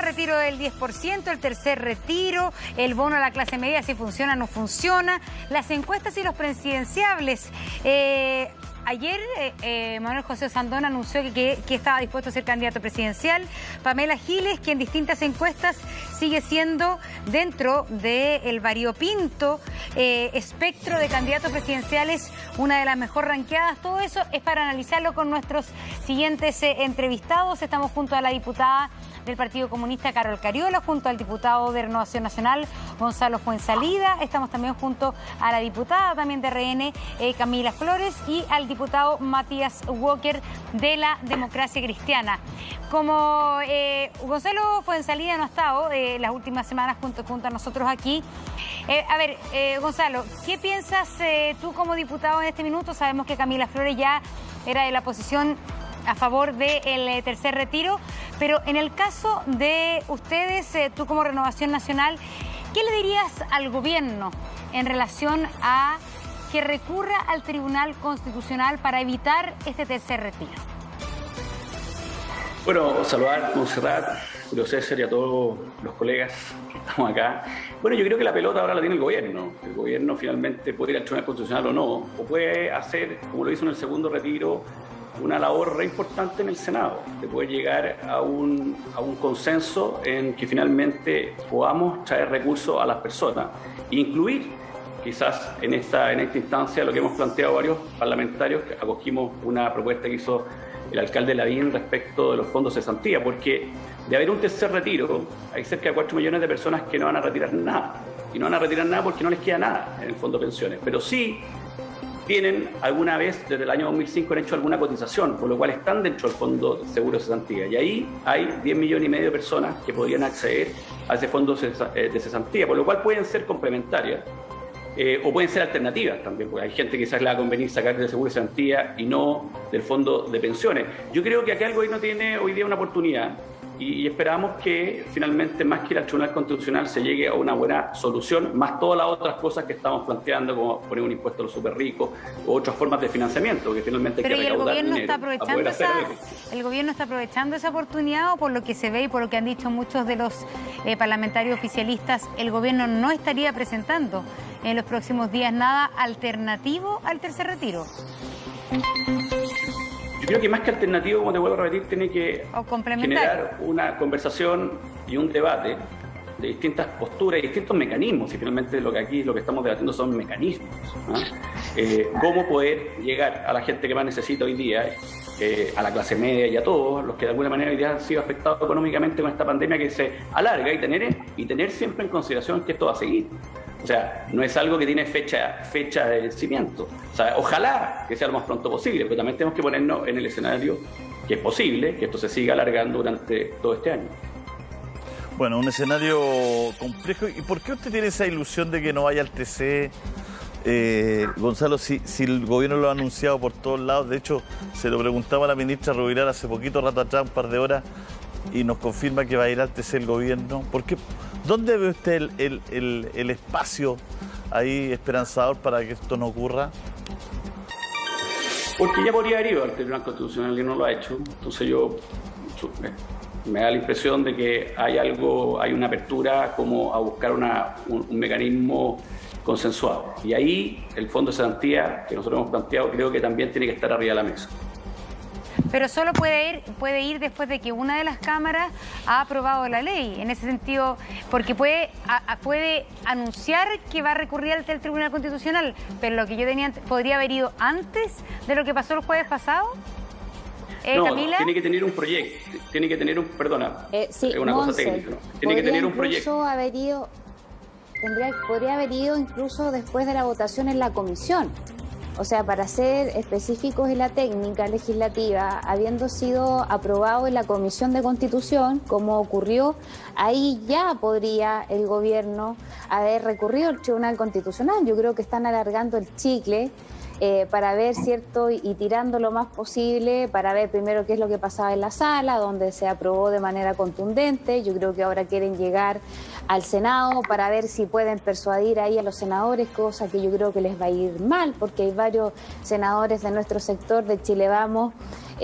retiro del 10%, el tercer retiro, el bono a la clase media, si funciona o no funciona, las encuestas y los presidenciables. Ayer Manuel José Sandón anunció que estaba dispuesto a ser candidato presidencial. Pamela Giles, que en distintas encuestas sigue siendo dentro del variopinto espectro de candidatos presidenciales una de las mejor ranqueadas. Todo eso es para analizarlo con nuestros siguientes entrevistados. Estamos junto a la diputada del Partido Comunista, Carol Cariola, junto al diputado de Renovación Nacional, Gonzalo Fuenzalida. Estamos también junto a la diputada también de RN, Camila Flores, y al diputado Matías Walker de la Democracia Cristiana. Como Gonzalo Fuenzalida no ha estado las últimas semanas junto a nosotros aquí. Gonzalo, ¿qué piensas tú como diputado en este minuto? Sabemos que Camila Flores ya era de la posición a favor del tercer retiro, pero en el caso de ustedes, tú como Renovación Nacional, ¿qué le dirías al gobierno en relación a que recurra al Tribunal Constitucional para evitar este tercer retiro? Bueno, saludar a Montserrat, Julio César y a todos los colegas que estamos acá. Bueno, yo creo que la pelota ahora la tiene el gobierno. El gobierno finalmente puede ir al Tribunal Constitucional o no, o puede hacer, como lo hizo en el segundo retiro, una labor re importante en el Senado, de poder llegar a un consenso en que finalmente podamos traer recursos a las personas e incluir quizás en esta instancia lo que hemos planteado varios parlamentarios, que acogimos una propuesta que hizo el alcalde Lavín respecto de los fondos de cesantía, porque de haber un tercer retiro hay cerca de 4 millones de personas que no van a retirar nada, y no van a retirar nada porque no les queda nada en el fondo de pensiones, pero sí tienen alguna vez desde el año 2005 han hecho alguna cotización, por lo cual están dentro del fondo de seguro de cesantía. Y ahí hay 10 millones y medio de personas que podrían acceder a ese fondo de cesantía, por lo cual pueden ser complementarias o pueden ser alternativas también, porque hay gente que quizás le va a convenir sacar del seguro de cesantía y no del fondo de pensiones. Yo creo que acá el gobierno tiene hoy día una oportunidad y esperamos que finalmente, más que ir al Tribunal Constitucional, se llegue a una buena solución, más todas las otras cosas que estamos planteando, como poner un impuesto a los súper ricos u otras formas de financiamiento, que finalmente hay que recaudar dinero. ¿El gobierno está aprovechando esa oportunidad, o por lo que se ve y por lo que han dicho muchos de los parlamentarios oficialistas, el gobierno no estaría presentando en los próximos días nada alternativo al tercer retiro? Yo creo que más que alternativo, como te vuelvo a repetir, tiene que generar una conversación y un debate de distintas posturas y distintos mecanismos, y finalmente lo que estamos debatiendo son mecanismos, ¿no? Cómo poder llegar a la gente que más necesita hoy día, a la clase media y a todos los que de alguna manera hoy día han sido afectados económicamente con esta pandemia que se alarga, y tener siempre en consideración que esto va a seguir. O sea, no es algo que tiene fecha de vencimiento. O sea, ojalá que sea lo más pronto posible, pero también tenemos que ponernos en el escenario que es posible que esto se siga alargando durante todo este año. Bueno, un escenario complejo. ¿Y por qué usted tiene esa ilusión de que no vaya al TC? Gonzalo, si el gobierno lo ha anunciado por todos lados. De hecho, se lo preguntaba a la ministra Rubilar hace poquito rato atrás, un par de horas, y nos confirma que va a ir al TC el gobierno. ¿Por qué? ¿Dónde ve usted el espacio ahí esperanzador para que esto no ocurra? Porque ya podría haber ido al Tribunal Constitucional y no lo ha hecho. Entonces me da la impresión de que hay una apertura como a buscar un mecanismo consensuado. Y ahí el fondo de cesantía que nosotros hemos planteado creo que también tiene que estar arriba de la mesa. Pero solo puede ir después de que una de las cámaras ha aprobado la ley. En ese sentido, porque puede anunciar que va a recurrir al Tribunal Constitucional, pero lo que yo tenía, ¿podría haber ido antes de lo que pasó el jueves pasado? No, Camila. Tiene que tener un proyecto, sí, es una cosa técnica, ¿no? Tiene que tener un proyecto. Podría haber ido incluso después de la votación en la comisión. O sea, para ser específicos en la técnica legislativa, habiendo sido aprobado en la Comisión de Constitución, como ocurrió, ahí ya podría el gobierno haber recurrido al Tribunal Constitucional. Yo creo que están alargando el chicle para ver, ¿cierto? Y tirando lo más posible para ver primero qué es lo que pasaba en la sala, donde se aprobó de manera contundente. Yo creo que ahora quieren llegar al Senado para ver si pueden persuadir ahí a los senadores, cosa que yo creo que les va a ir mal, porque hay varios senadores de nuestro sector de Chile Vamos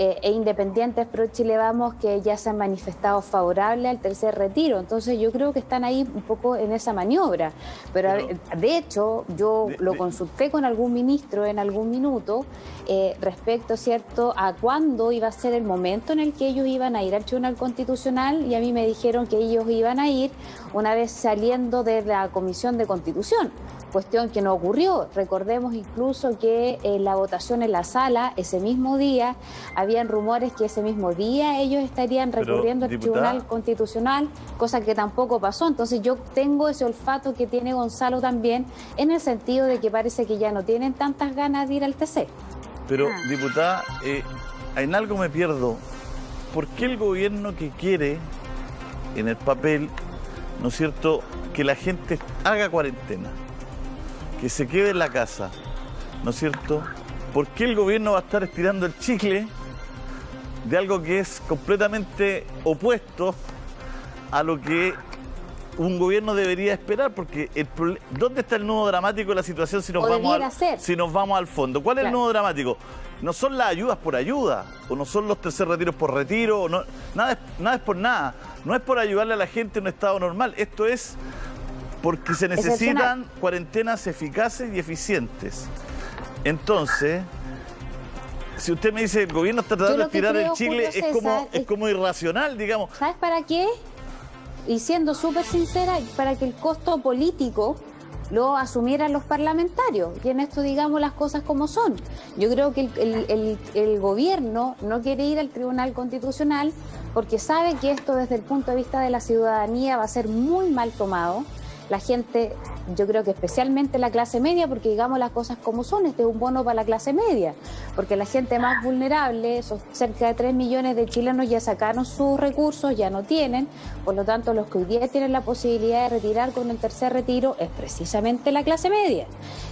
e independientes pro Chile Vamos que ya se han manifestado favorables al tercer retiro. Entonces yo creo que están ahí un poco en esa maniobra. Pero de hecho, yo lo consulté con algún ministro en algún minuto respecto, ¿cierto?, a cuándo iba a ser el momento en el que ellos iban a ir al Tribunal Constitucional, y a mí me dijeron que ellos iban a ir una vez saliendo de la Comisión de Constitución. Cuestión que no ocurrió. Recordemos incluso que la votación en la sala, ese mismo día, habían rumores que ese mismo día ellos estarían recurriendo al Tribunal Constitucional, cosa que tampoco pasó. Entonces yo tengo ese olfato que tiene Gonzalo también, en el sentido de que parece que ya no tienen tantas ganas de ir al TC. Pero, diputada, en algo me pierdo. ¿Por qué el gobierno que quiere, en el papel, ¿no es cierto?, que la gente haga cuarentena, que se quede en la casa, ¿no es cierto? ¿Por qué el gobierno va a estar estirando el chicle de algo que es completamente opuesto a lo que un gobierno debería esperar? Porque ¿dónde está el nudo dramático de la situación si nos vamos al fondo? ¿Cuál es el nudo dramático? No son las ayudas por ayuda, o no son los tercer retiros por retiro, o no, nada es por nada. No es por ayudarle a la gente en un estado normal. Esto es porque se necesitan cuarentenas eficaces y eficientes. Entonces, si usted me dice el gobierno está tratando de estirar el chicle, es como irracional, digamos. ¿Sabes para qué? Y siendo súper sincera, para que el costo político lo asumieran los parlamentarios. Y en esto digamos las cosas como son. Yo creo que el gobierno no quiere ir al Tribunal Constitucional porque sabe que esto desde el punto de vista de la ciudadanía va a ser muy mal tomado. La gente, yo creo que especialmente la clase media, porque digamos las cosas como son, este es un bono para la clase media, porque la gente más vulnerable, esos cerca de 3 millones de chilenos ya sacaron sus recursos, ya no tienen, por lo tanto los que hoy día tienen la posibilidad de retirar con el tercer retiro es precisamente la clase media.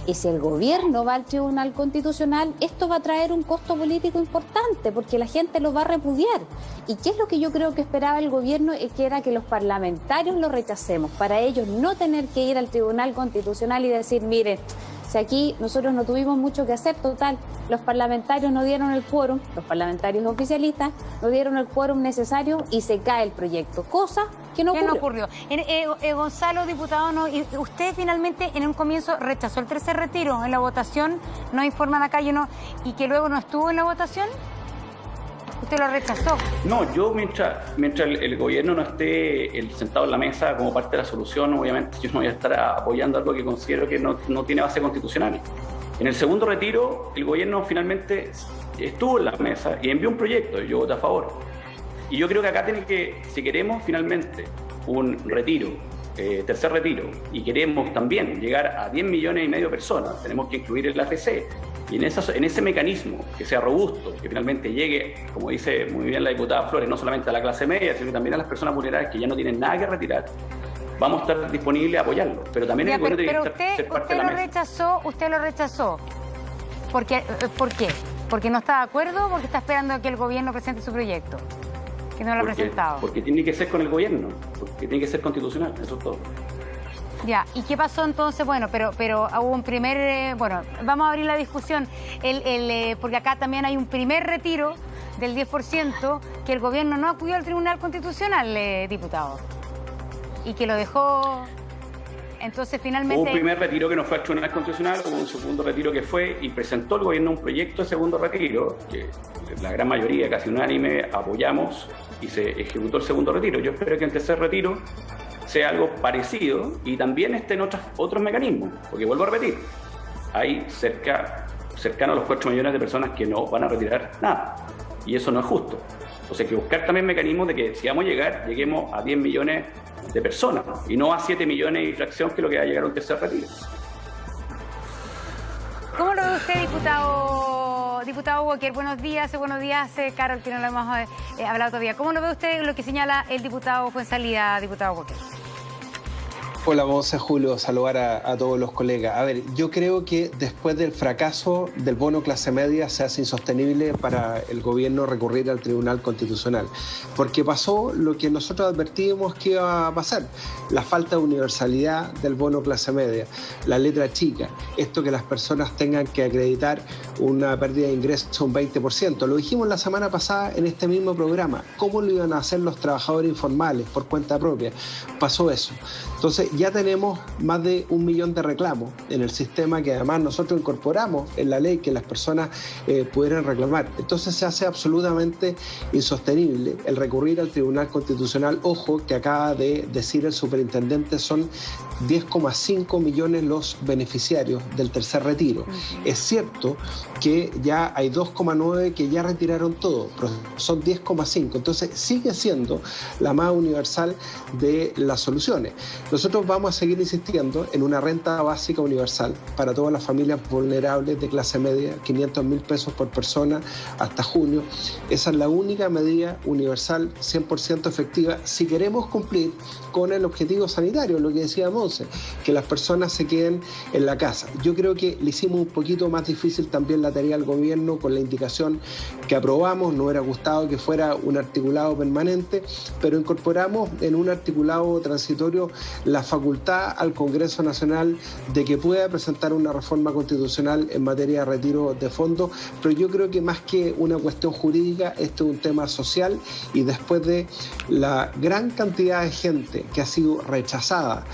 Y si el gobierno va al Tribunal Constitucional, esto va a traer un costo político importante, porque la gente lo va a repudiar. ¿Y qué es lo que yo creo que esperaba el gobierno? Que era que los parlamentarios lo rechacemos, para ellos no tener que ir al Tribunal Constitucional y decir, miren, si aquí nosotros no tuvimos mucho que hacer, total, los parlamentarios no dieron el quórum, los parlamentarios oficialistas no dieron el quórum necesario y se cae el proyecto, cosa que no ocurrió. Gonzalo, diputado, usted finalmente en un comienzo rechazó el tercer retiro en la votación, no informan acá y que luego no estuvo en la votación. ¿Usted lo rechazó? No, yo mientras el gobierno no esté sentado en la mesa como parte de la solución, obviamente yo no voy a estar apoyando algo que considero que no tiene base constitucional. En el segundo retiro, el gobierno finalmente estuvo en la mesa y envió un proyecto y yo voté a favor. Y yo creo que acá tiene que, si queremos finalmente un retiro, tercer retiro, y queremos también llegar a 10 millones y medio de personas, tenemos que incluir el AFC. Y en ese mecanismo que sea robusto, que finalmente llegue, como dice muy bien la diputada Flores, no solamente a la clase media, sino también a las personas vulnerables que ya no tienen nada que retirar, vamos a estar disponibles a apoyarlo. Pero también el gobierno tiene que ser parte de la mesa. Usted lo rechazó. ¿Por qué? ¿Porque no está de acuerdo o porque está esperando a que el gobierno presente su proyecto? Que no lo ha presentado. Porque tiene que ser con el gobierno, porque tiene que ser constitucional, eso es todo. Ya, ¿y qué pasó entonces? Bueno, pero hubo un primer... bueno, vamos a abrir la discusión, porque acá también hay un primer retiro del 10% que el gobierno no acudió al Tribunal Constitucional, diputado, y que lo dejó... Entonces, finalmente... Hubo un primer retiro que no fue al Tribunal Constitucional, hubo un segundo retiro que fue y presentó el gobierno un proyecto de segundo retiro, que la gran mayoría, casi unánime, apoyamos y se ejecutó el segundo retiro. Yo espero que el tercer retiro sea algo parecido y también estén otros mecanismos, porque vuelvo a repetir, hay cercano a los 4 millones de personas que no van a retirar nada, y eso no es justo. Entonces hay que buscar también mecanismos de que si vamos a llegar, lleguemos a 10 millones de personas, y no a 7 millones y fracción, que es lo que va a llegar a un tercer retiro. ¿Cómo lo ve usted, diputado Walker? Buenos días, Carol, que no lo hemos hablado todavía. ¿Cómo lo ve usted lo que señala el diputado Fuenzalida, diputado Walker? Hola, Monse, Julio, saludar a todos los colegas. A ver, yo creo que después del fracaso del bono clase media se hace insostenible para el gobierno recurrir al Tribunal Constitucional, porque pasó lo que nosotros advertíamos que iba a pasar, la falta de universalidad del bono clase media, la letra chica, esto que las personas tengan que acreditar una pérdida de ingresos un 20%. Lo dijimos la semana pasada en este mismo programa, ¿cómo lo iban a hacer los trabajadores informales por cuenta propia? Pasó eso. Entonces ya tenemos más de 1 millón de reclamos en el sistema que además nosotros incorporamos en la ley que las personas pudieran reclamar. Entonces se hace absolutamente insostenible el recurrir al Tribunal Constitucional. Ojo que acaba de decir el superintendente, son 10,5 millones los beneficiarios del tercer retiro. Es cierto que ya hay 2,9 que ya retiraron todo, pero son 10,5. Entonces sigue siendo la más universal de las soluciones. Nosotros vamos a seguir insistiendo en una renta básica universal para todas las familias vulnerables de clase media, 500.000 pesos por persona hasta junio. Esa es la única medida universal 100% efectiva si queremos cumplir con el objetivo sanitario, lo que decía Monse, que las personas se queden en la casa. Yo creo que le hicimos un poquito más difícil también la tarea al gobierno con la indicación que aprobamos. No hubiera gustado que fuera un articulado permanente, pero incorporamos en un articulado transitorio la facultad al Congreso Nacional de que pueda presentar una reforma constitucional en materia de retiro de fondos, pero yo creo que más que una cuestión jurídica, esto es un tema social, y después de la gran cantidad de gente que ha sido rechazada,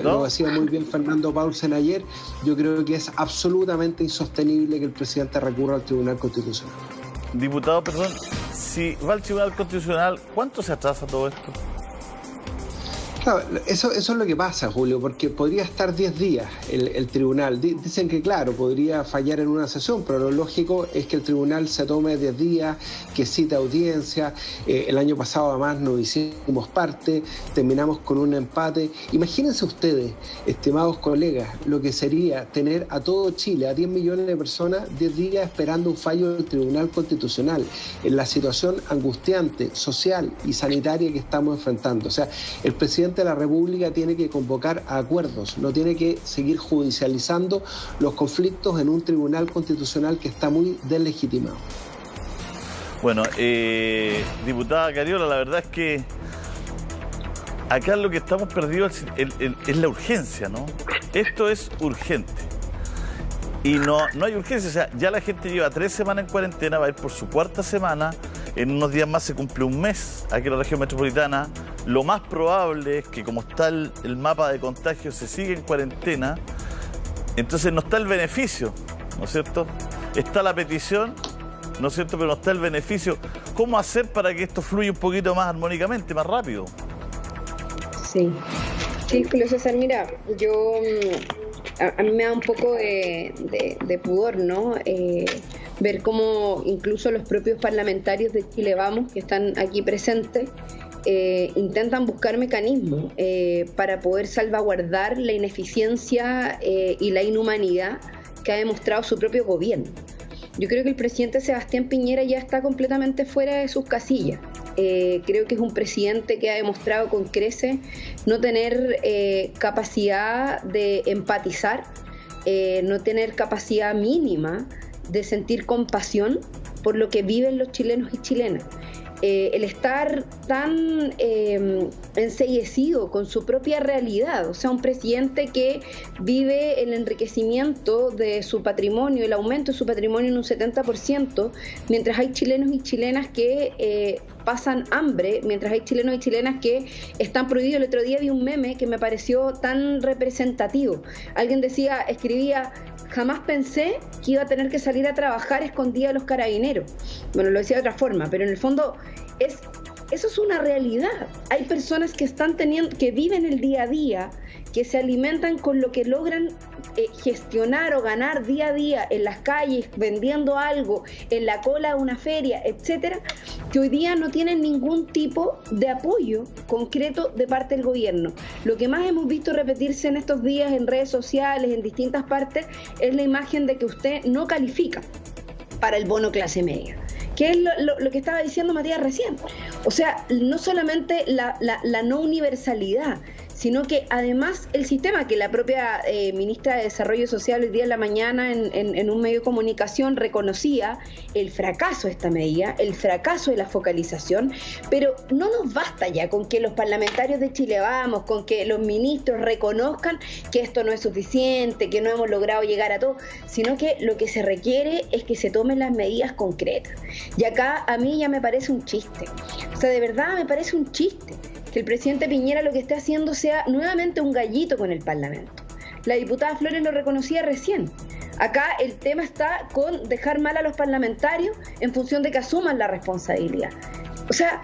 lo decía muy bien Fernando Paulsen ayer, yo creo que es absolutamente insostenible que el presidente recurra al Tribunal Constitucional. Diputado, perdón, si va al Tribunal Constitucional, ¿cuánto se atrasa todo esto? Claro, eso es lo que pasa, Julio, porque podría estar 10 días el tribunal. Dicen que, claro, podría fallar en una sesión, pero lo lógico es que el tribunal se tome 10 días, que cite audiencia. El año pasado, además, nos hicimos parte, terminamos con un empate. Imagínense ustedes, estimados colegas, lo que sería tener a todo Chile, a 10 millones de personas, 10 días esperando un fallo del Tribunal Constitucional, en la situación angustiante, social y sanitaria que estamos enfrentando. O sea, el presidente de la República tiene que convocar a acuerdos, no tiene que seguir judicializando los conflictos en un Tribunal Constitucional que está muy deslegitimado. Bueno, diputada Cariola, la verdad es que acá lo que estamos perdidos es la urgencia, ¿no? Esto es urgente. Y no hay urgencia, o sea, ya la gente lleva 3 semanas en cuarentena, va a ir por su 4ª semana, en unos días más se cumple un mes aquí en la región metropolitana. Lo más probable es que, como está el mapa de contagios, se sigue en cuarentena, entonces no está el beneficio, ¿no es cierto? Está la petición, ¿no es cierto?, pero no está el beneficio. ¿Cómo hacer para que esto fluya un poquito más armónicamente, más rápido? Sí, Julio César, mira, a mí me da un poco de pudor, ¿no? Ver cómo incluso los propios parlamentarios de Chile Vamos, que están aquí presentes, intentan buscar mecanismos para poder salvaguardar la ineficiencia y la inhumanidad que ha demostrado su propio gobierno. Yo creo que el presidente Sebastián Piñera ya está completamente fuera de sus casillas. Creo que es un presidente que ha demostrado con creces no tener capacidad de empatizar, no tener capacidad mínima de sentir compasión por lo que viven los chilenos y chilenas. El estar tan enceguecido con su propia realidad, o sea, un presidente que vive el enriquecimiento de su patrimonio, el aumento de su patrimonio en un 70%, mientras hay chilenos y chilenas que pasan hambre, mientras hay chilenos y chilenas que están prohibidos. El otro día vi un meme que me pareció tan representativo. Alguien escribía: jamás pensé que iba a tener que salir a trabajar escondida de los carabineros. Bueno, lo decía de otra forma, pero en el fondo eso es una realidad. Hay personas que viven el día a día, que se alimentan con lo que logran gestionar o ganar día a día en las calles, vendiendo algo, en la cola de una feria, etcétera, que hoy día no tienen ningún tipo de apoyo concreto de parte del gobierno. Lo que más hemos visto repetirse en estos días en redes sociales, en distintas partes, es la imagen de que usted no califica para el bono clase media, que es lo que estaba diciendo Matías recién. O sea, no solamente la no universalidad, sino que además el sistema, que la propia ministra de Desarrollo Social el día de la mañana en un medio de comunicación reconocía el fracaso de esta medida, el fracaso de la focalización, pero no nos basta ya con que los parlamentarios de Chile Vamos, con que los ministros reconozcan que esto no es suficiente, que no hemos logrado llegar a todo, sino que lo que se requiere es que se tomen las medidas concretas. Y acá a mí ya me parece un chiste, o sea, de verdad me parece un chiste que el presidente Piñera lo que esté haciendo sea nuevamente un gallito con el Parlamento. La diputada Flores lo reconocía recién. Acá el tema está con dejar mal a los parlamentarios en función de que asuman la responsabilidad. O sea,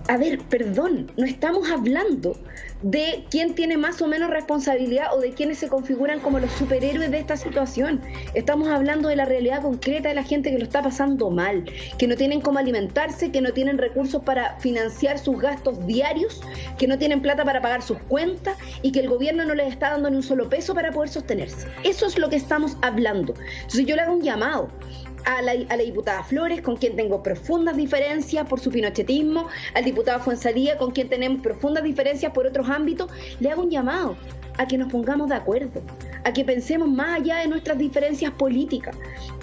a ver, perdón, no estamos hablando de quién tiene más o menos responsabilidad o de quiénes se configuran como los superhéroes de esta situación. Estamos hablando de la realidad concreta de la gente que lo está pasando mal, que no tienen cómo alimentarse, que no tienen recursos para financiar sus gastos diarios, que no tienen plata para pagar sus cuentas y que el gobierno no les está dando ni un solo peso para poder sostenerse. Eso es lo que estamos hablando. Entonces yo le hago un llamado a la diputada Flores, con quien tengo profundas diferencias por su pinochetismo, al diputado Fuenzalía, con quien tenemos profundas diferencias por otros ámbitos. Le hago un llamado a que nos pongamos de acuerdo, a que pensemos más allá de nuestras diferencias políticas,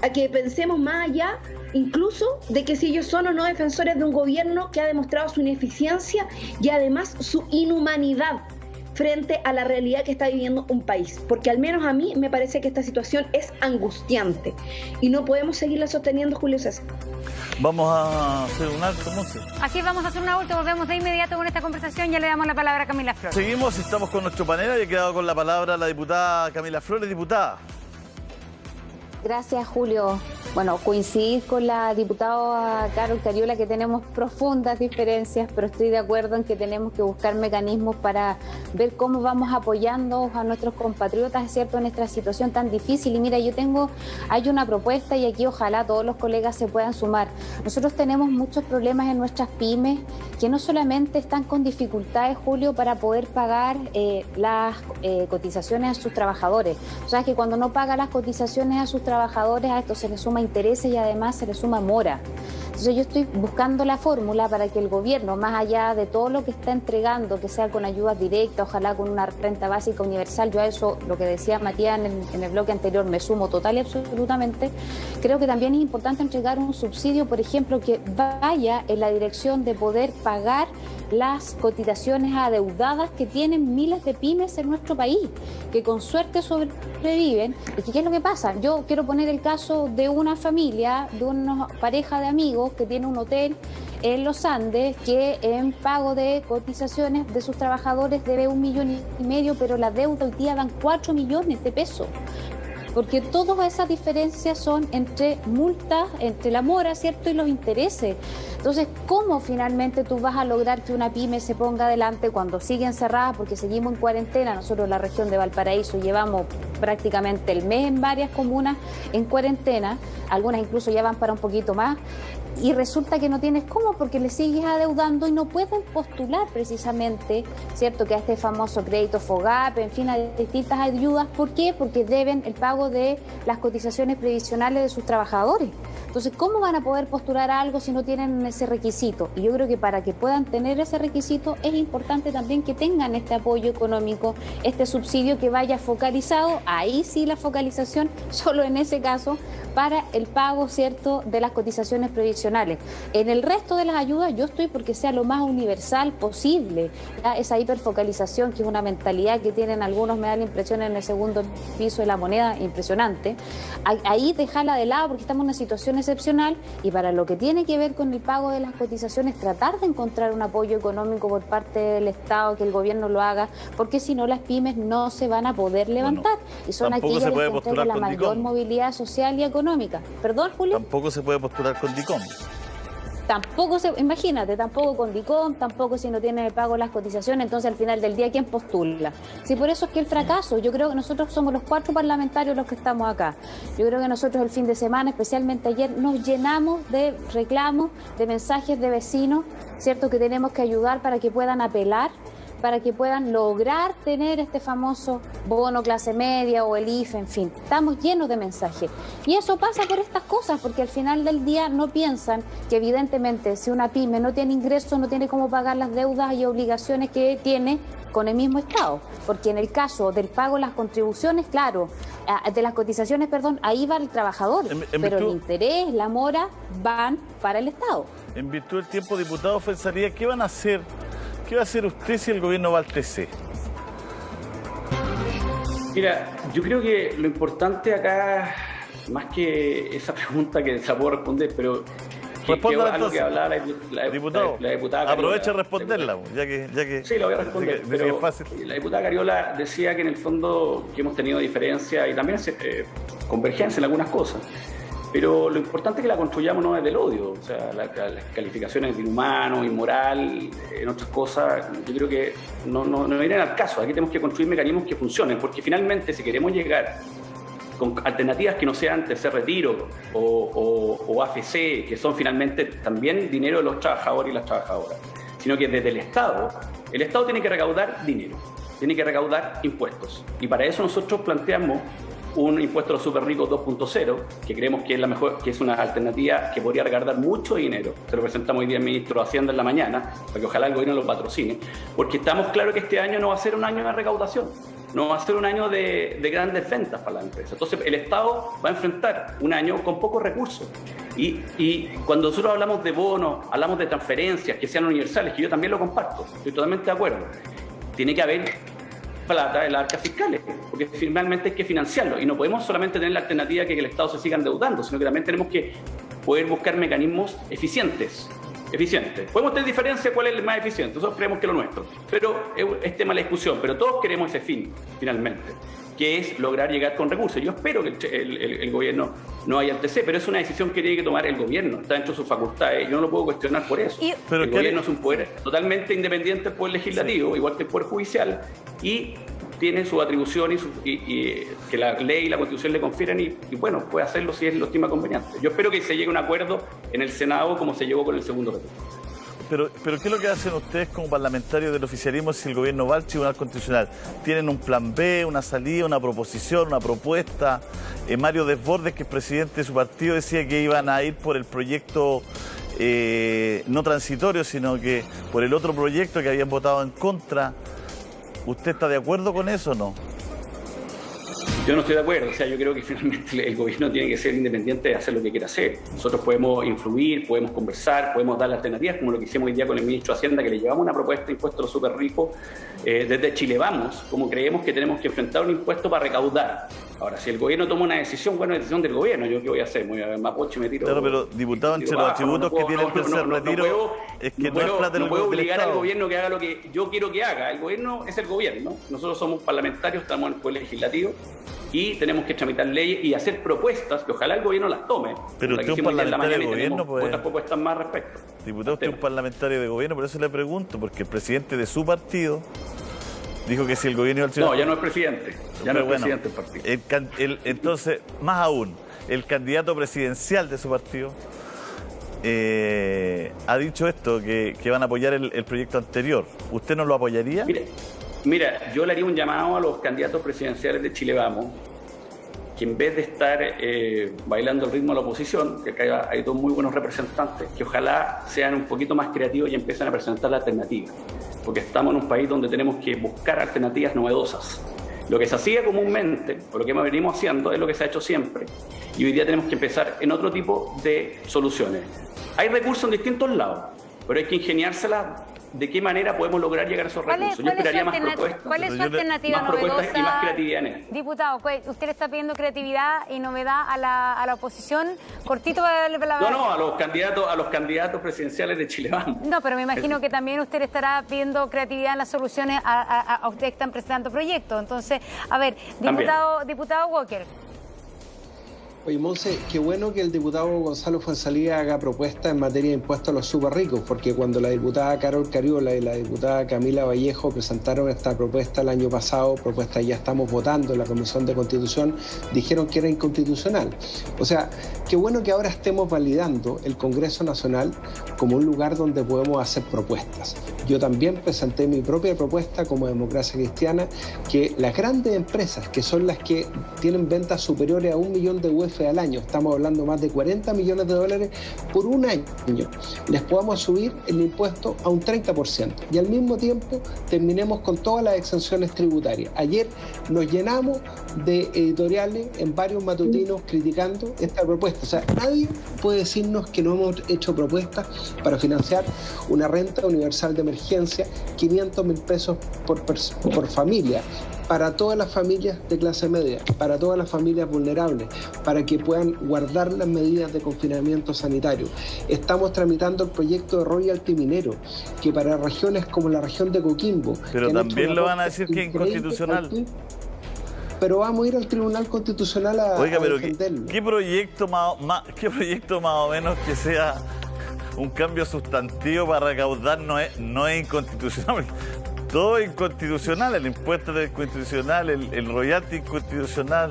a que pensemos más allá incluso de que si ellos son o no defensores de un gobierno que ha demostrado su ineficiencia y además su inhumanidad frente a la realidad que está viviendo un país, porque al menos a mí me parece que esta situación es angustiante y no podemos seguirla sosteniendo, Julio César. Vamos a hacer un alto, Monse. Así es, vamos a hacer una vuelta, volvemos de inmediato con esta conversación, ya le damos la palabra a Camila Flores. Seguimos, estamos con nuestro panel y he quedado con la palabra la diputada Camila Flores. Diputada. Gracias, Julio. Bueno, coincidir con la diputada Carol Cariola que tenemos profundas diferencias, pero estoy de acuerdo en que tenemos que buscar mecanismos para ver cómo vamos apoyando a nuestros compatriotas, es cierto, en esta situación tan difícil. Y mira, hay una propuesta y aquí ojalá todos los colegas se puedan sumar. Nosotros tenemos muchos problemas en nuestras pymes que no solamente están con dificultades, Julio, para poder pagar las cotizaciones a sus trabajadores. O sea, que cuando no paga las cotizaciones a sus trabajadores, a esto se le suma intereses y además se le suma mora. Entonces yo estoy buscando la fórmula para que el gobierno, más allá de todo lo que está entregando, que sea con ayudas directas, ojalá con una renta básica universal, yo a eso, lo que decía Matías en el bloque anterior, me sumo total y absolutamente. Creo que también es importante entregar un subsidio, por ejemplo, que vaya en la dirección de poder pagar las cotizaciones adeudadas que tienen miles de pymes en nuestro país, que con suerte sobreviven. ¿Y qué es lo que pasa? Yo quiero poner el caso de una familia, de una pareja de amigos que tiene un hotel en los Andes, que en pago de cotizaciones de sus trabajadores debe 1,5 millones, pero la deuda hoy día dan 4 millones de pesos. Porque todas esas diferencias son entre multas, entre la mora, ¿cierto?, y los intereses. Entonces, ¿cómo finalmente tú vas a lograr que una pyme se ponga adelante cuando sigue encerrada? Porque seguimos en cuarentena. Nosotros en la región de Valparaíso llevamos prácticamente el mes en varias comunas en cuarentena. Algunas incluso ya van para un poquito más. Y resulta que no tienes cómo porque le sigues adeudando y no pueden postular precisamente, ¿cierto?, que a este famoso crédito FOGAPE, en fin, a distintas ayudas. ¿Por qué? Porque deben el pago de las cotizaciones previsionales de sus trabajadores. Entonces, ¿cómo van a poder postular a algo si no tienen ese requisito? Y yo creo que para que puedan tener ese requisito es importante también que tengan este apoyo económico, este subsidio que vaya focalizado, ahí sí la focalización, solo en ese caso, para el pago, ¿cierto?, de las cotizaciones previsionales. En el resto de las ayudas yo estoy porque sea lo más universal posible. ¿Ya? Esa hiperfocalización, que es una mentalidad que tienen algunos, me da la impresión en el segundo piso de la moneda, impresionante. Ahí dejarla de lado porque estamos en una situación excepcional y para lo que tiene que ver con el pago de las cotizaciones, tratar de encontrar un apoyo económico por parte del Estado, que el gobierno lo haga, porque si no las pymes no se van a poder levantar. Y son aquellas que entregan la mayor movilidad social y económica. ¿Perdón, Julio? Tampoco se puede postular con DICOM. Imagínate, tampoco con DICOM, tampoco si no tienen el pago de las cotizaciones, entonces al final del día, ¿quién postula? Sí, por eso es que el fracaso, yo creo que nosotros somos los 4 parlamentarios los que estamos acá. Yo creo que nosotros el fin de semana, especialmente ayer, nos llenamos de reclamos, de mensajes de vecinos, ¿cierto?, que tenemos que ayudar para que puedan apelar para que puedan lograr tener este famoso bono clase media o el IFE, en fin. Estamos llenos de mensajes. Y eso pasa por estas cosas, porque al final del día no piensan que evidentemente si una pyme no tiene ingresos, no tiene cómo pagar las deudas y obligaciones que tiene con el mismo Estado. Porque en el caso del pago de las contribuciones, claro, de las cotizaciones, perdón, ahí va el trabajador, pero el interés, la mora, van para el Estado. En virtud del tiempo, diputado Fuenzalía, ¿qué van a hacer? ¿Qué va a hacer usted si el gobierno va al TC? Mira, yo creo que lo importante acá, más que esa pregunta que se la puedo responder, pero responda algo que hablaba la diputada aproveche a Cariola, responderla, ya que sí, lo voy a responder, pero es fácil. La diputada Cariola decía que en el fondo que hemos tenido diferencia y también convergencia en algunas cosas. Pero lo importante es que la construyamos no desde el odio, o sea, las calificaciones de inhumano, inmoral, en otras cosas, yo creo que no vienen al caso. Aquí tenemos que construir mecanismos que funcionen, porque finalmente si queremos llegar con alternativas que no sean tercer retiro o AFC, que son finalmente también dinero de los trabajadores y las trabajadoras, sino que desde el Estado tiene que recaudar dinero, tiene que recaudar impuestos. Y para eso nosotros planteamos un impuesto a los super ricos 2.0, que creemos que es la mejor, que es una alternativa que podría recaudar mucho dinero. Se lo presentamos hoy día al ministro de Hacienda en la mañana, para que ojalá el gobierno lo patrocine, porque estamos claros que este año no va a ser un año de recaudación, no va a ser un año de grandes ventas para la empresa. Entonces el Estado va a enfrentar un año con pocos recursos. Y cuando nosotros hablamos de bonos, hablamos de transferencias que sean universales, que yo también lo comparto, estoy totalmente de acuerdo, tiene que haber plata en las arcas fiscales, porque finalmente hay que financiarlo y no podemos solamente tener la alternativa de que el Estado se siga endeudando, sino que también tenemos que poder buscar mecanismos eficientes. Podemos tener diferencia cuál es el más eficiente, nosotros creemos que lo nuestro, pero es tema de la discusión, pero todos queremos ese fin, finalmente, que es lograr llegar con recursos. Yo espero que el gobierno no vaya al TC, pero es una decisión que tiene que tomar el gobierno, está dentro de sus facultades, yo no lo puedo cuestionar por eso. Pero el gobierno es un poder totalmente independiente del poder legislativo, sí, igual que el poder judicial, y tiene su atribución y que la ley y la Constitución le confieren y bueno, puede hacerlo si él lo estima conveniente. Yo espero que se llegue a un acuerdo en el Senado como se llegó con el segundo retiro. Pero ¿qué es lo que hacen ustedes como parlamentarios del oficialismo si el gobierno va al Tribunal Constitucional? ¿Tienen un plan B, una salida, una proposición, una propuesta? Mario Desbordes, que es presidente de su partido, decía que iban a ir por el proyecto no transitorio, sino que por el otro proyecto que habían votado en contra. ¿Usted está de acuerdo con eso o no? Yo no estoy de acuerdo, o sea, yo creo que finalmente el gobierno tiene que ser independiente de hacer lo que quiera hacer. Nosotros podemos influir, podemos conversar, podemos dar alternativas, como lo que hicimos hoy día con el ministro de Hacienda, que le llevamos una propuesta de impuesto a los súper ricos desde Chile Vamos, como creemos que tenemos que enfrentar un impuesto para recaudar. Ahora, si el gobierno toma una decisión, bueno, es decisión del gobierno, ¿yo qué voy a hacer? Me voy a ver Mapocho y me tiro... Claro, pero diputado, entre los atributos que tiene el tercer retiro es que no es plata no puedo obligar al gobierno que haga lo que yo quiero que haga. El gobierno es el gobierno. Nosotros somos parlamentarios, estamos en el poder legislativo y tenemos que tramitar leyes y hacer propuestas que ojalá el gobierno las tome. Pero usted es un parlamentario de gobierno, pues... otras propuestas más al respecto. Diputado, usted es un parlamentario de gobierno, por eso le pregunto, porque el presidente de su partido dijo que si el gobierno... No, ya no es presidente. Ya no es presidente del partido. Entonces, más aún, el candidato presidencial de su partido ha dicho esto, que van a apoyar el proyecto anterior. ¿Usted no lo apoyaría? Mira, yo le haría un llamado a los candidatos presidenciales de Chile Vamos, que en vez de estar bailando el ritmo de la oposición, que acá hay dos muy buenos representantes, que ojalá sean un poquito más creativos y empiecen a presentar la alternativa. Porque estamos en un país donde tenemos que buscar alternativas novedosas. Lo que se hacía comúnmente, o lo que venimos haciendo, es lo que se ha hecho siempre. Y hoy día tenemos que empezar en otro tipo de soluciones. Hay recursos en distintos lados, pero hay que ingeniárselas de qué manera podemos lograr llegar a esos recursos. Yo esperaría más propuestas. ¿Cuál es su alternativa más novedosa? Propuestas y más creatividad en esto. Diputado, usted le está pidiendo creatividad y novedad a la oposición. Cortito No, a los candidatos presidenciales de Chile Vamos. No, pero me imagino que también usted le estará pidiendo creatividad en las soluciones a ustedes que están presentando proyectos. Entonces, a ver, diputado Walker. Oye, Monse, qué bueno que el diputado Gonzalo Fuenzalía haga propuestas en materia de impuestos a los súper ricos, porque cuando la diputada Carol Cariola y la diputada Camila Vallejo presentaron esta propuesta el año pasado, propuesta que ya estamos votando en la Comisión de Constitución, dijeron que era inconstitucional. O sea, qué bueno que ahora estemos validando el Congreso Nacional como un lugar donde podemos hacer propuestas. Yo también presenté mi propia propuesta como Democracia Cristiana, que las grandes empresas, que son las que tienen ventas superiores a 1 millón de UF al año, estamos hablando más de 40 millones de dólares por un año, les podamos subir el impuesto a un 30% y al mismo tiempo terminemos con todas las exenciones tributarias. Ayer nos llenamos de editoriales en varios matutinos criticando esta propuesta. O sea, nadie puede decirnos que no hemos hecho propuestas para financiar una renta universal de emergencia, 500.000 pesos por familia, para todas las familias de clase media, para todas las familias vulnerables, para que puedan guardar las medidas de confinamiento sanitario. Estamos tramitando el proyecto de royalty minero, que para regiones como la región de Coquimbo... Pero también lo van a decir que es inconstitucional. Pero vamos a ir al Tribunal Constitucional a defenderlo. ¿Qué proyecto más o menos que sea un cambio sustantivo para recaudar no es inconstitucional? Todo es inconstitucional, el impuesto es inconstitucional, el royalty inconstitucional,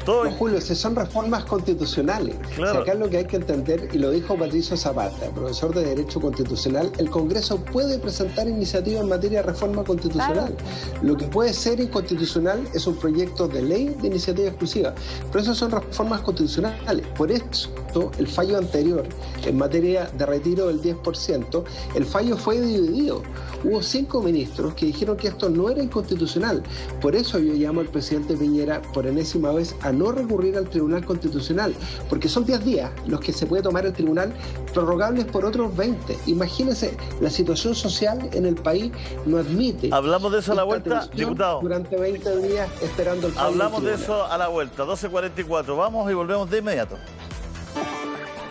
todo. No, Julio, si son reformas constitucionales. Claro. Si acá lo que hay que entender, y lo dijo Patricio Zapata, profesor de Derecho Constitucional, el Congreso puede presentar iniciativas en materia de reforma constitucional. Claro. Lo que puede ser inconstitucional es un proyecto de ley de iniciativa exclusiva, pero eso son reformas constitucionales. Por eso, el fallo anterior, en materia de retiro del 10%, el fallo fue dividido. Hubo 5 ministros que dijeron que esto no era inconstitucional. Por eso yo llamo al presidente Piñera por enésima vez a no recurrir al Tribunal Constitucional, porque son 10 días los que se puede tomar el tribunal, prorrogables por otros 20. Imagínense, la situación social en el país no admite... Hablamos de eso a la vuelta, diputado. Durante 20 días esperando el fallo. Hablamos de eso a la vuelta, 12:44. Vamos y volvemos de inmediato.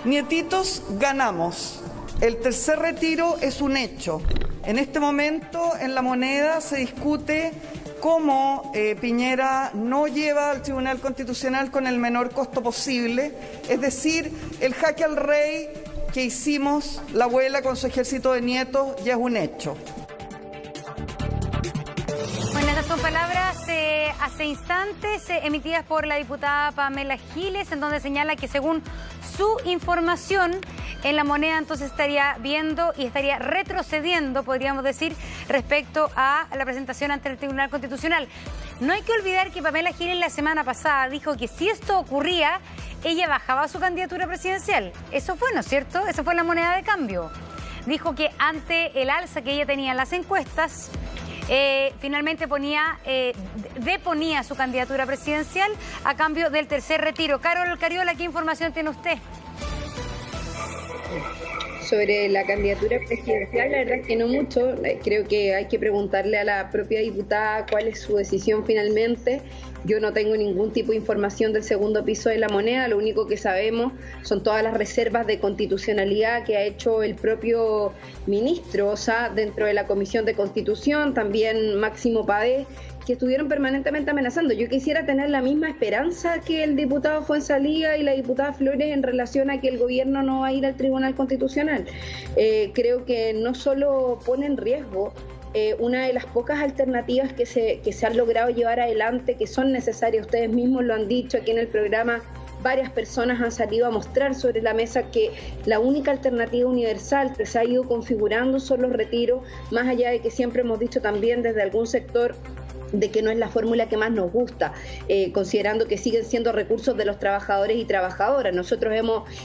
Nietitos, ganamos. El tercer retiro es un hecho. En este momento en La Moneda se discute cómo Piñera no lleva al Tribunal Constitucional con el menor costo posible, es decir, el jaque al rey que hicimos la abuela con su ejército de nietos ya es un hecho. Bueno, estas son palabras hace instantes emitidas por la diputada Pamela Giles, en donde señala que según su información, en La Moneda entonces estaría viendo y estaría retrocediendo, podríamos decir, respecto a la presentación ante el Tribunal Constitucional. No hay que olvidar que Pamela Giles la semana pasada dijo que si esto ocurría, ella bajaba su candidatura presidencial. Eso fue, ¿no es cierto? Eso fue la moneda de cambio. Dijo que ante el alza que ella tenía en las encuestas, finalmente deponía su candidatura presidencial a cambio del tercer retiro. Carol Cariola, ¿qué información tiene usted? Sobre la candidatura presidencial, la verdad es que no mucho. Creo que hay que preguntarle a la propia diputada cuál es su decisión finalmente. Yo no tengo ningún tipo de información del segundo piso de La Moneda. Lo único que sabemos son todas las reservas de constitucionalidad que ha hecho el propio ministro, o sea, dentro de la Comisión de Constitución, también Máximo Pavés, que estuvieron permanentemente amenazando. Yo quisiera tener la misma esperanza que el diputado Fuenzalía y la diputada Flores en relación a que el gobierno no va a ir al Tribunal Constitucional. Creo que no solo pone en riesgo una de las pocas alternativas que se han logrado llevar adelante, que son necesarias, ustedes mismos lo han dicho aquí en el programa, varias personas han salido a mostrar sobre la mesa que la única alternativa universal que se ha ido configurando son los retiros, más allá de que siempre hemos dicho también desde algún sector de que no es la fórmula que más nos gusta, considerando que siguen siendo recursos de los trabajadores y trabajadoras. Nosotros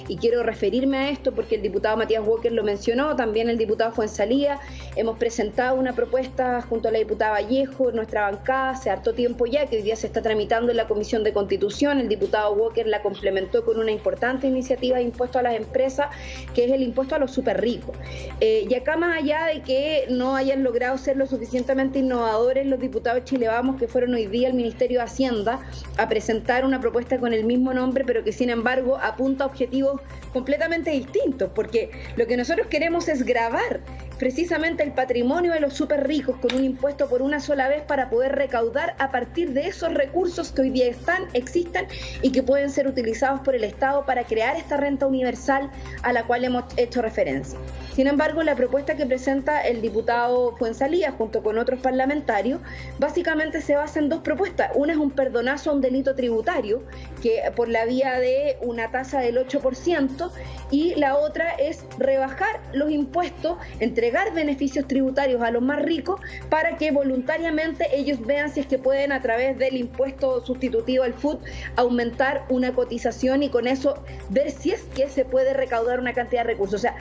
y quiero referirme a esto porque el diputado Matías Walker lo mencionó, también el diputado Fuenzalía, hemos presentado una propuesta junto a la diputada Vallejo, nuestra bancada, hace harto tiempo ya, que hoy día se está tramitando en la Comisión de Constitución. El diputado Walker la complementó con una importante iniciativa de impuesto a las empresas, que es el impuesto a los súper ricos. Y acá, más allá de que no hayan logrado ser lo suficientemente innovadores los diputados chilenos, que fueron hoy día al Ministerio de Hacienda a presentar una propuesta con el mismo nombre, pero que sin embargo apunta a objetivos completamente distintos, porque lo que nosotros queremos es gravar precisamente el patrimonio de los súper ricos con un impuesto por una sola vez para poder recaudar a partir de esos recursos que hoy día existen y que pueden ser utilizados por el Estado para crear esta renta universal a la cual hemos hecho referencia. Sin embargo, la propuesta que presenta el diputado Fuenzalía junto con otros parlamentarios básicamente se basa en dos propuestas. Una es un perdonazo a un delito tributario que por la vía de una tasa del 8% y la otra es rebajar los impuestos, entregar beneficios tributarios a los más ricos para que voluntariamente ellos vean si es que pueden a través del impuesto sustitutivo al FUT aumentar una cotización y con eso ver si es que se puede recaudar una cantidad de recursos. O sea,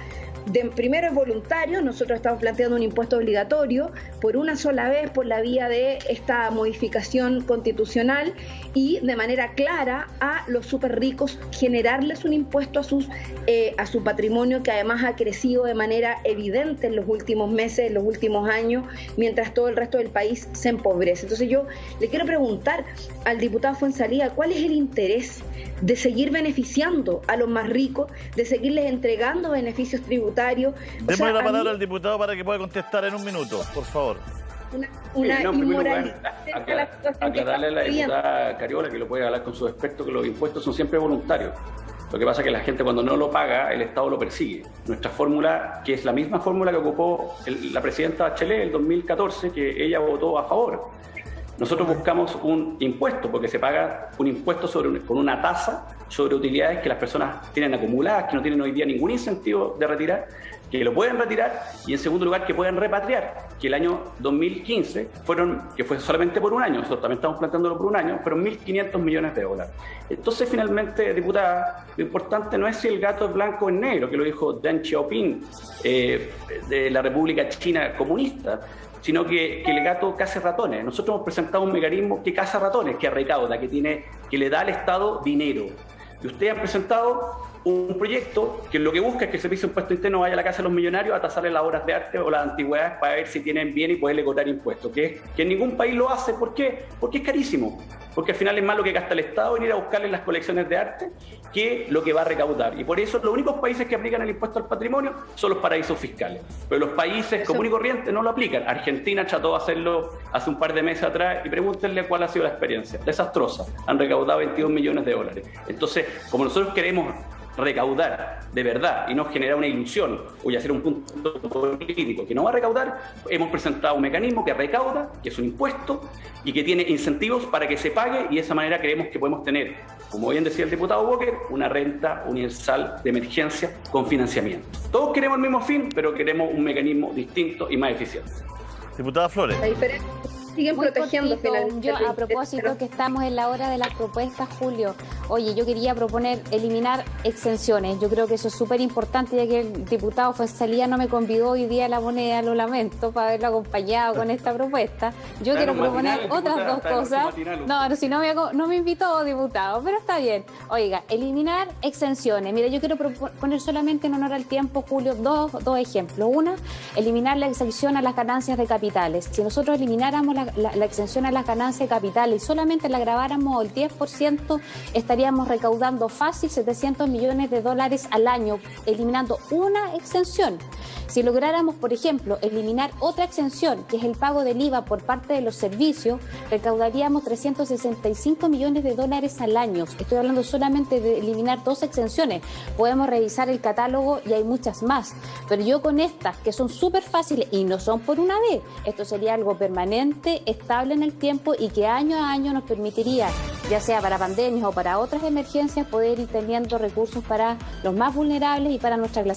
primero es voluntario, nosotros estamos planteando un impuesto obligatorio por una sola vez por la vía de esta modificación constitucional y de manera clara a los súper ricos generarles un impuesto a su patrimonio que además ha crecido de manera evidente en los últimos meses, en los últimos años, mientras todo el resto del país se empobrece. Entonces yo le quiero preguntar al diputado Fuenzalía, ¿cuál es el interés de seguir beneficiando a los más ricos, de seguirles entregando beneficios tributarios? Démosle la palabra al diputado para que pueda contestar en un minuto, por favor. Una inmoralidad. Aclararle a la diputada Cariola, que lo puede hablar con su experto, que los impuestos son siempre voluntarios. Lo que pasa es que la gente cuando no lo paga, el Estado lo persigue. Nuestra fórmula, que es la misma fórmula que ocupó la presidenta Bachelet en 2014, que ella votó a favor. Nosotros buscamos un impuesto, porque se paga un impuesto con una tasa sobre utilidades que las personas tienen acumuladas, que no tienen hoy día ningún incentivo de retirar, que lo pueden retirar, y en segundo lugar que pueden repatriar, que el año 2015 que fue solamente por un año, nosotros también estamos planteándolo por un año, fueron 1.500 millones de dólares. Entonces finalmente, diputada, lo importante no es si el gato es blanco o es negro, que lo dijo Deng Xiaoping de la República China Comunista, sino que el gato caza ratones. Nosotros hemos presentado un mecanismo que caza ratones, que recauda, que le da al Estado dinero. Y ustedes han presentado un proyecto que lo que busca es que el Servicio de Impuesto Interno vaya a la casa de los millonarios a tasarle las obras de arte o las antigüedades para ver si tienen bien y poderle cobrar impuestos, que en ningún país lo hace. ¿Por qué? Porque es carísimo. Porque al final es más lo que gasta el Estado en ir a buscarle las colecciones de arte que lo que va a recaudar. Y por eso los únicos países que aplican el impuesto al patrimonio son los paraísos fiscales. Pero los países comunes y corrientes no lo aplican. Argentina trató de hacerlo hace un par de meses atrás y pregúntenle cuál ha sido la experiencia. Desastrosa. Han recaudado 22 millones de dólares. Entonces, como nosotros queremos recaudar de verdad y no generar una ilusión o ya hacer un punto político que no va a recaudar, hemos presentado un mecanismo que recauda, que es un impuesto y que tiene incentivos para que se pague, y de esa manera creemos que podemos tener, como bien decía el diputado Walker, una renta universal de emergencia con financiamiento. Todos queremos el mismo fin, pero queremos un mecanismo distinto y más eficiente. Diputada Flores. La diferencia siguen muy protegiendo cortito, finalmente. yo a propósito que estamos en la hora de las propuestas, Julio, oye, yo quería proponer eliminar exenciones. Yo creo que eso es súper importante, ya que el diputado Fuenzalía no me convidó hoy día a La Moneda, lo lamento, para haberlo acompañado con esta propuesta. Yo quiero proponer otras dos cosas. No, si no me invitó, diputado, pero está bien. Oiga, eliminar exenciones. Mira, yo quiero poner solamente en honor al tiempo, Julio, dos ejemplos. Una, eliminar la exención a las ganancias de capitales. Si nosotros elimináramos la exención a las ganancias de capitales y solamente la agraváramos el 10%, estaríamos recaudando fácil 700 millones de dólares al año, eliminando una exención. Si lográramos, por ejemplo, eliminar otra exención, que es el pago del IVA por parte de los servicios, recaudaríamos 365 millones de dólares al año. Estoy hablando solamente de eliminar dos exenciones. Podemos revisar el catálogo y hay muchas más. Pero yo con estas, que son súper fáciles y no son por una vez, esto sería algo permanente, estable en el tiempo y que año a año nos permitiría, ya sea para pandemias o para otras emergencias, poder ir teniendo recursos para los más vulnerables y para nuestra clase